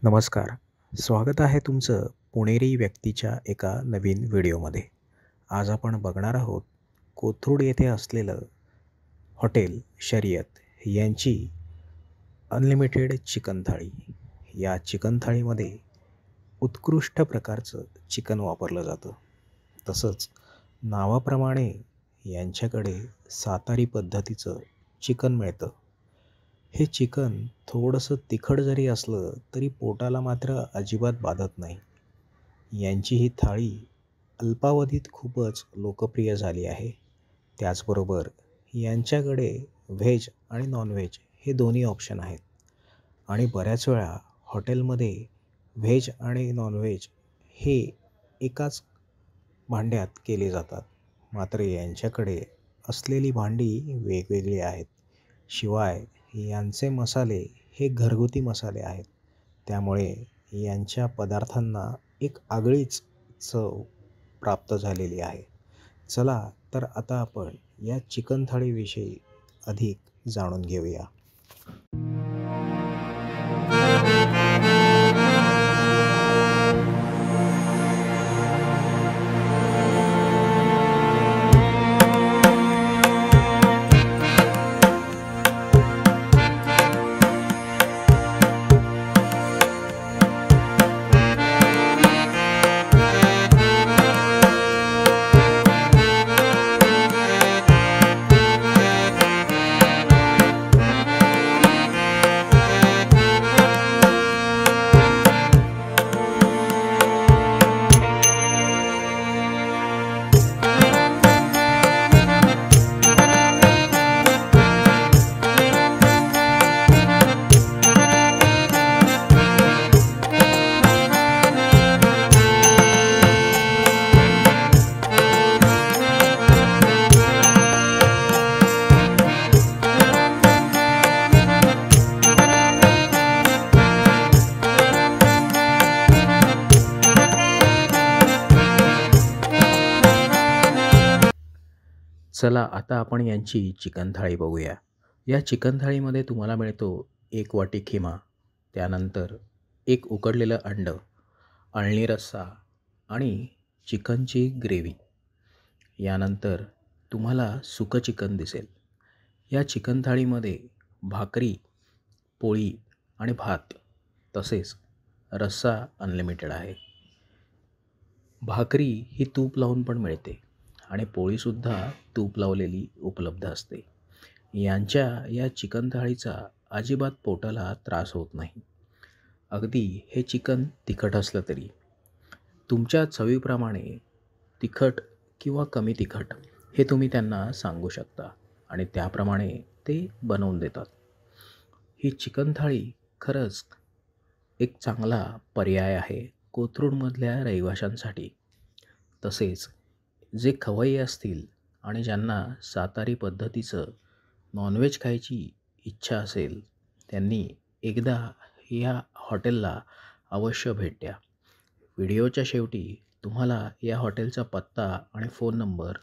नमस्कार. स्वागत आहे तुमचं पुणेरी व्यक्तीच्या एका नवीन व्हिडिओमध्ये. आज आपण बघणार आहोत कोथरूड येथे असलेलं हॉटेल शर्यत यांची अनलिमिटेड चिकन थाळी. या चिकन थाळीमध्ये उत्कृष्ट प्रकारचं चिकन वापरलं जातं. तसंच नावाप्रमाणे यांच्याकडे सातारी पद्धतीचं चिकन मिळतं. हे चिकन थोडंसं तिखट जरी असलं तरी पोटाला मात्र अजिबात बाधत नाही. यांची ही थाळी अल्पावधीत खूपच लोकप्रिय झाली आहे. त्याचबरोबर यांच्याकडे व्हेज आणि नॉनव्हेज हे दोन्ही ऑप्शन आहेत आणि बऱ्याच वेळा हॉटेलमध्ये व्हेज आणि नॉनव्हेज हे एकाच भांड्यात केले जातात. मात्र यांच्याकडे असलेली भांडी वेगवेगळी आहेत. शिवाय यांचे मसाले हे घरगुती मसाले आहेत. त्यामुळे यांच्या पदार्थांना एक आगळीच चव प्राप्त झालेली आहे. चला तर आता आपण या चिकन थाळीविषयी अधिक जाणून घेऊया. चला आता आपण यांची चिकन थाळी बघूया. या चिकन थाळीमध्ये तुम्हाला मिळतो 1 वाटी खिमा, त्यानंतर 1 उकडलेलं अंड, अळणी रस्सा आणि चिकनची ग्रेव्ही. यानंतर तुम्हाला सुकं चिकन दिसेल. या चिकन थाळीमध्ये भाकरी, पोळी आणि भात तसेच रस्सा अनलिमिटेड आहे. भाकरी ही तूप लावून पण मिळते आणि पोळीसुद्धा तूप लावलेली उपलब्ध असते. यांच्या या चिकन थाळीचा अजिबात पोटाला त्रास होत नाही. अगदी हे चिकन तिखट असलं तरी तुमच्या चवीप्रमाणे तिखट किंवा कमी तिखट हे तुम्ही त्यांना सांगू शकता आणि त्याप्रमाणे ते बनवून देतात. ही चिकन थाळी खरंच एक चांगला पर्याय आहे कोथरूडमधल्या रहिवाशांसाठी. तसेच जे खवय्ये असतील आणि ज्यांना सातारी पद्धतीचं नॉनव्हेज खायची इच्छा असेल त्यांनी एकदा या हॉटेलला अवश्य भेट द्या. व्हिडिओच्या शेवटी तुम्हाला या हॉटेलचा पत्ता आणि फोन नंबर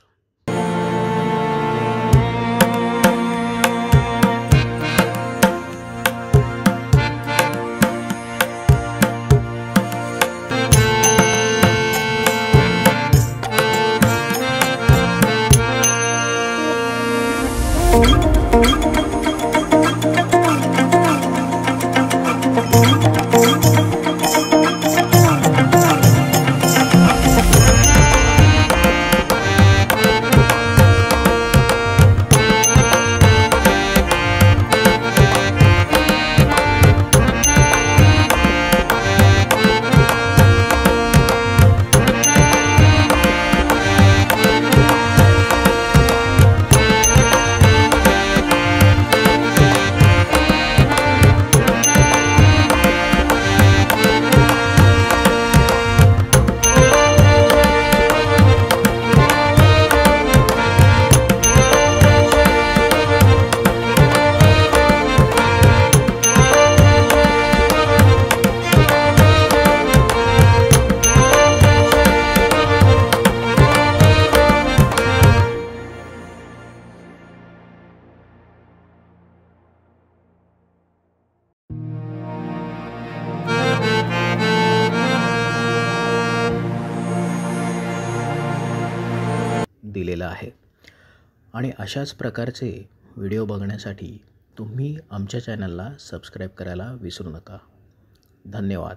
दिलेलं आहे. आणि अशाच प्रकारचे व्हिडिओ बघण्यासाठी तुम्ही आमच्या चॅनलला सबस्क्राईब करायला विसरू नका. धन्यवाद.